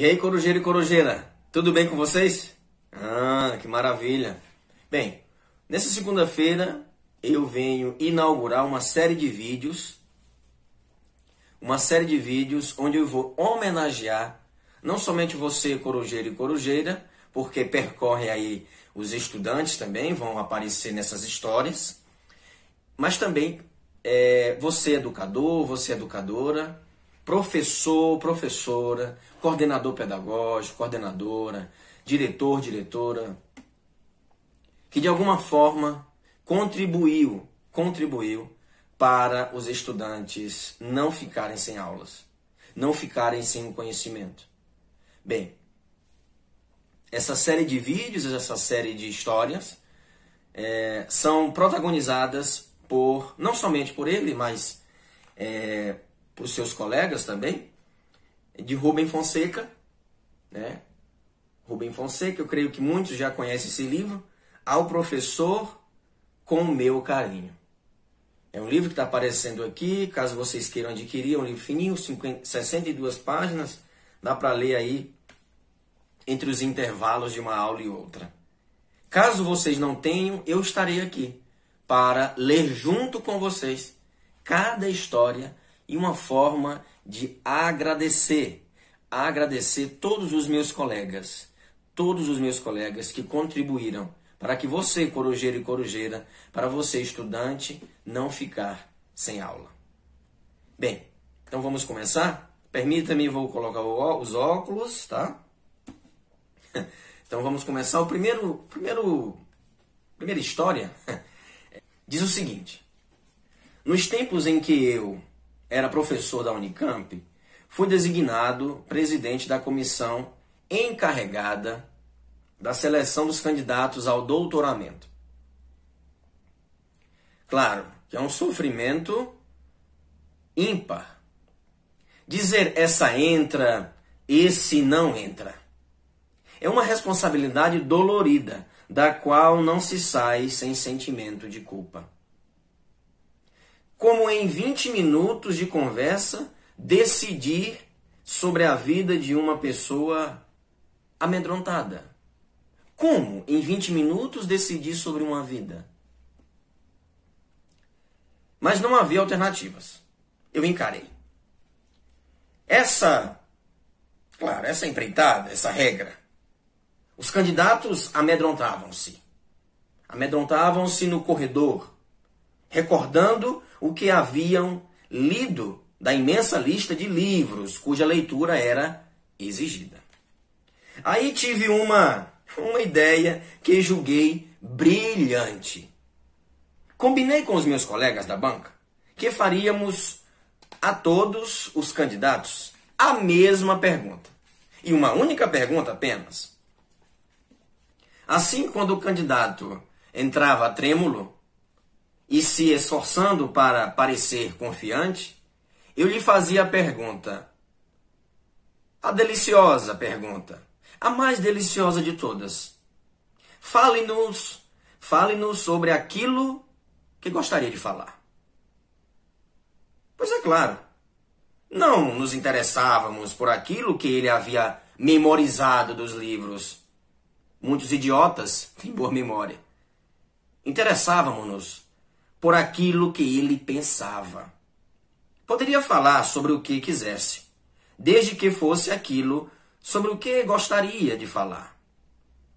E aí, corujeiro e corujeira, tudo bem com vocês? Ah, que maravilha! Bem, nessa segunda-feira eu venho inaugurar uma série de vídeos onde eu vou homenagear não somente você, corujeiro e corujeira, porque percorre aí os estudantes também, vão aparecer nessas histórias, mas também você educador, você educadora, professor, professora, coordenador pedagógico, coordenadora, diretor, diretora, que de alguma forma contribuiu para os estudantes não ficarem sem aulas, não ficarem sem o conhecimento. Bem, essa série de vídeos, essa série de histórias são protagonizadas não somente por ele, mas por seus colegas também, de Rubem Fonseca, né? Rubem Fonseca, eu creio que muitos já conhecem esse livro, Ao Professor com o Meu Carinho. É um livro que está aparecendo aqui, caso vocês queiram adquirir, é um livro fininho, 62 páginas, dá para ler aí entre os intervalos de uma aula e outra. Caso vocês não tenham, eu estarei aqui para ler junto com vocês cada história e uma forma de agradecer todos os meus colegas que contribuíram para que você, corujeiro e corujeira, para você, estudante, não ficar sem aula. Bem, então vamos começar? Permita-me, vou colocar os óculos, tá? Então vamos começar. A primeira história diz o seguinte: nos tempos em que eu era professor da Unicamp, fui designado presidente da comissão encarregada da seleção dos candidatos ao doutoramento. Claro que é um sofrimento ímpar dizer essa entra, esse não entra. É uma responsabilidade dolorida, da qual não se sai sem sentimento de culpa. Como em 20 minutos de conversa, decidir sobre a vida de uma pessoa amedrontada. Como em 20 minutos decidir sobre uma vida? Mas não havia alternativas. Eu encarei. Essa empreitada, essa regra, os candidatos amedrontavam-se. Amedrontavam-se no corredor, recordando o que haviam lido da imensa lista de livros cuja leitura era exigida. Aí tive uma ideia que julguei brilhante. Combinei com os meus colegas da banca que faríamos a todos os candidatos a mesma pergunta. E uma única pergunta apenas. Assim, quando o candidato entrava trêmulo e se esforçando para parecer confiante, eu lhe fazia a pergunta, a deliciosa pergunta, a mais deliciosa de todas. Fale-nos sobre aquilo que gostaria de falar. Pois é claro, não nos interessávamos por aquilo que ele havia memorizado dos livros. Muitos idiotas têm boa memória. Interessávamos-nos por aquilo que ele pensava. Poderia falar sobre o que quisesse, desde que fosse aquilo sobre o que gostaria de falar.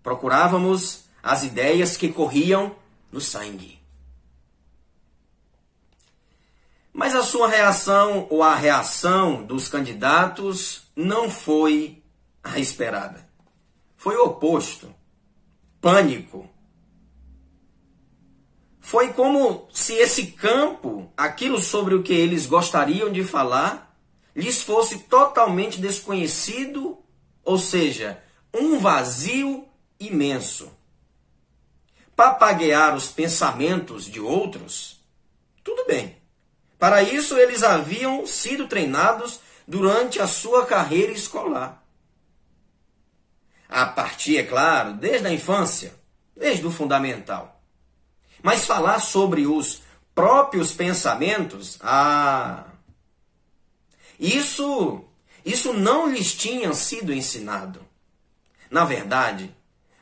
Procurávamos as ideias que corriam no sangue. Mas a sua reação ou a reação dos candidatos não foi a esperada. Foi o oposto. Pânico. Foi como se esse campo, aquilo sobre o que eles gostariam de falar, lhes fosse totalmente desconhecido, ou seja, um vazio imenso. Papaguear os pensamentos de outros, tudo bem. Para isso eles haviam sido treinados durante a sua carreira escolar. A partir, é claro, desde a infância, desde o fundamental. Mas falar sobre os próprios pensamentos, isso Isso não lhes tinha sido ensinado. Na verdade,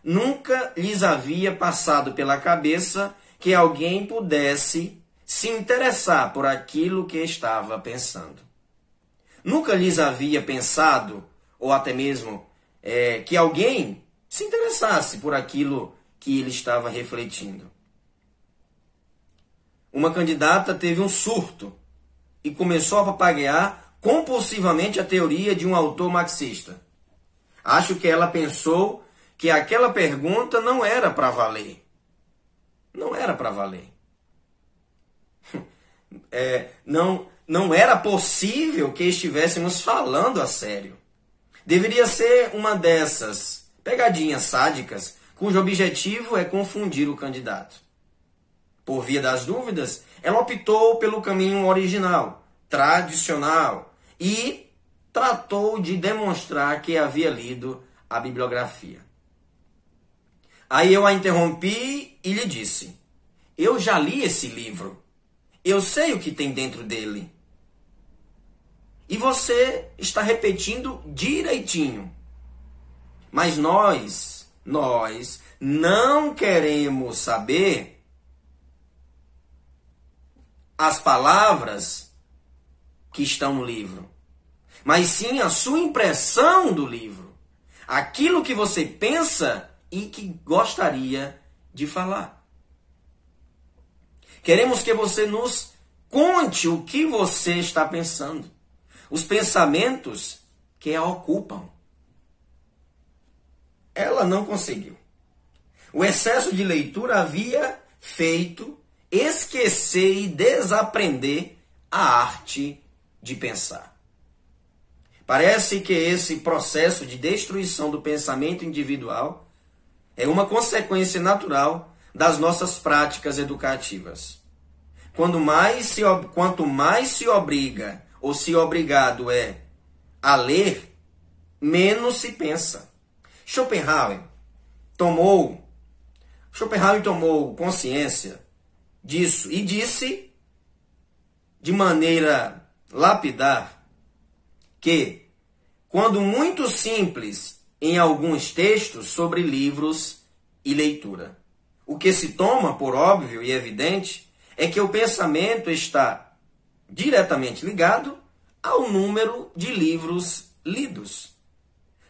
nunca lhes havia passado pela cabeça que alguém pudesse se interessar por aquilo que estava pensando. Nunca lhes havia pensado, ou até mesmo que alguém se interessasse por aquilo que ele estava refletindo. Uma candidata teve um surto e começou a papaguear compulsivamente a teoria de um autor marxista. Acho que ela pensou que aquela pergunta não era para valer. Não era para valer. Não era possível que estivéssemos falando a sério. Deveria ser uma dessas pegadinhas sádicas cujo objetivo é confundir o candidato. Por via das dúvidas, ela optou pelo caminho original, tradicional, e tratou de demonstrar que havia lido a bibliografia. Aí eu a interrompi e lhe disse: eu já li esse livro. Eu sei o que tem dentro dele. E você está repetindo direitinho. Mas nós não queremos saber as palavras que estão no livro, mas sim a sua impressão do livro. Aquilo que você pensa e que gostaria de falar. Queremos que você nos conte o que você está pensando. Os pensamentos que a ocupam. Ela não conseguiu. O excesso de leitura havia feito esquecer e desaprender a arte de pensar. Parece que esse processo de destruição do pensamento individual é uma consequência natural das nossas práticas educativas. Quanto mais se obriga ou se obrigado é a ler, menos se pensa. Schopenhauer tomou consciência disso e disse de maneira lapidar que, quando muito simples em alguns textos sobre livros e leitura, o que se toma por óbvio e evidente é que o pensamento está diretamente ligado ao número de livros lidos.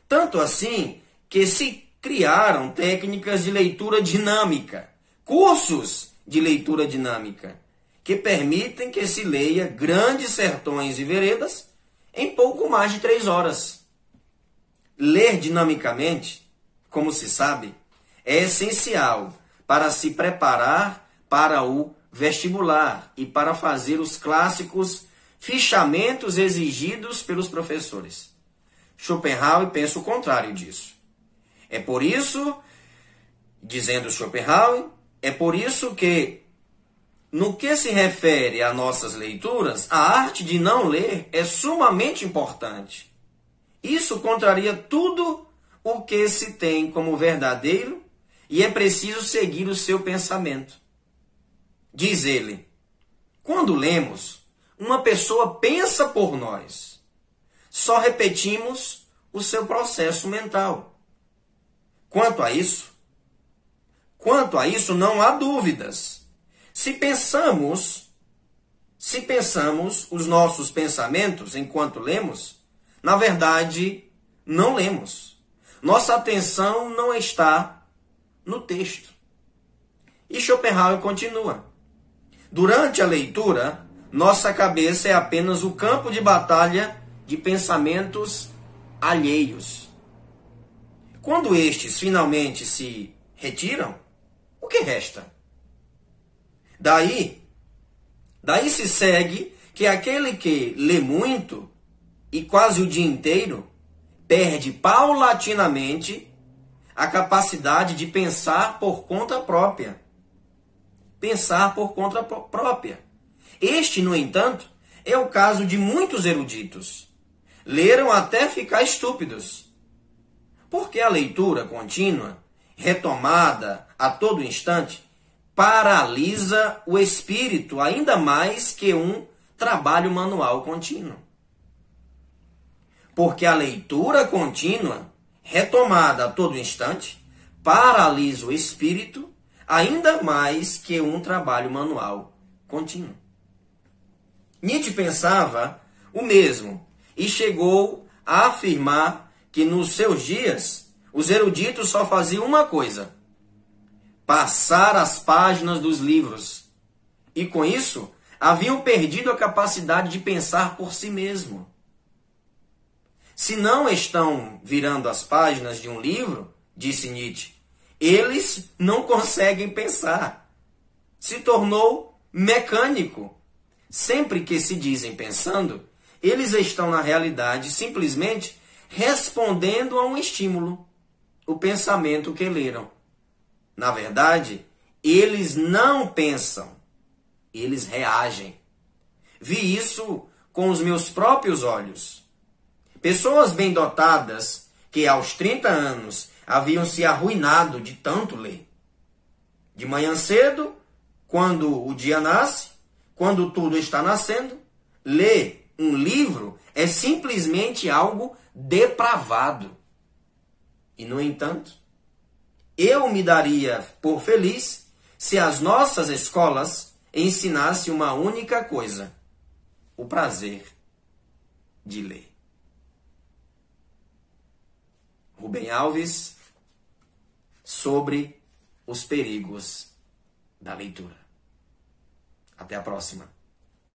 Tanto assim que se criaram técnicas de leitura dinâmica, cursos de leitura dinâmica, que permitem que se leia Grandes Sertões e Veredas em pouco mais de 3 horas. Ler dinamicamente, como se sabe, é essencial para se preparar para o vestibular e para fazer os clássicos fichamentos exigidos pelos professores. Schopenhauer pensa o contrário disso. É por isso, dizendo Schopenhauer, é por isso que, no que se refere a nossas leituras, a arte de não ler é sumamente importante. Isso contraria tudo o que se tem como verdadeiro e é preciso seguir o seu pensamento. Diz ele: quando lemos, uma pessoa pensa por nós. Só repetimos o seu processo mental. Quanto a isso não há dúvidas. Se pensamos os nossos pensamentos enquanto lemos, na verdade, não lemos. Nossa atenção não está no texto. E Schopenhauer continua: durante a leitura, nossa cabeça é apenas o campo de batalha de pensamentos alheios. Quando estes finalmente se retiram, o que resta? Daí se segue que aquele que lê muito e quase o dia inteiro perde paulatinamente a capacidade de pensar por conta própria. Pensar por conta própria. Este, no entanto, é o caso de muitos eruditos. Leram até ficar estúpidos. Porque a leitura contínua, retomada a todo instante, paralisa o espírito ainda mais que um trabalho manual contínuo. porque a leitura contínua, retomada a todo instante, paralisa o espírito ainda mais que um trabalho manual contínuo. Nietzsche pensava o mesmo e chegou a afirmar que nos seus dias os eruditos só faziam uma coisa: passar as páginas dos livros. E com isso, haviam perdido a capacidade de pensar por si mesmo. Se não estão virando as páginas de um livro, disse Nietzsche, eles não conseguem pensar. Se tornou mecânico. Sempre que se dizem pensando, eles estão na realidade simplesmente respondendo a um estímulo, o pensamento que leram. Na verdade, eles não pensam, eles reagem. Vi isso com os meus próprios olhos. Pessoas bem dotadas que aos 30 anos haviam se arruinado de tanto ler. De manhã cedo, quando o dia nasce, quando tudo está nascendo, ler um livro é simplesmente algo depravado. E, no entanto, eu me daria por feliz se as nossas escolas ensinassem uma única coisa: o prazer de ler. Rubem Alves, sobre os perigos da leitura. Até a próxima.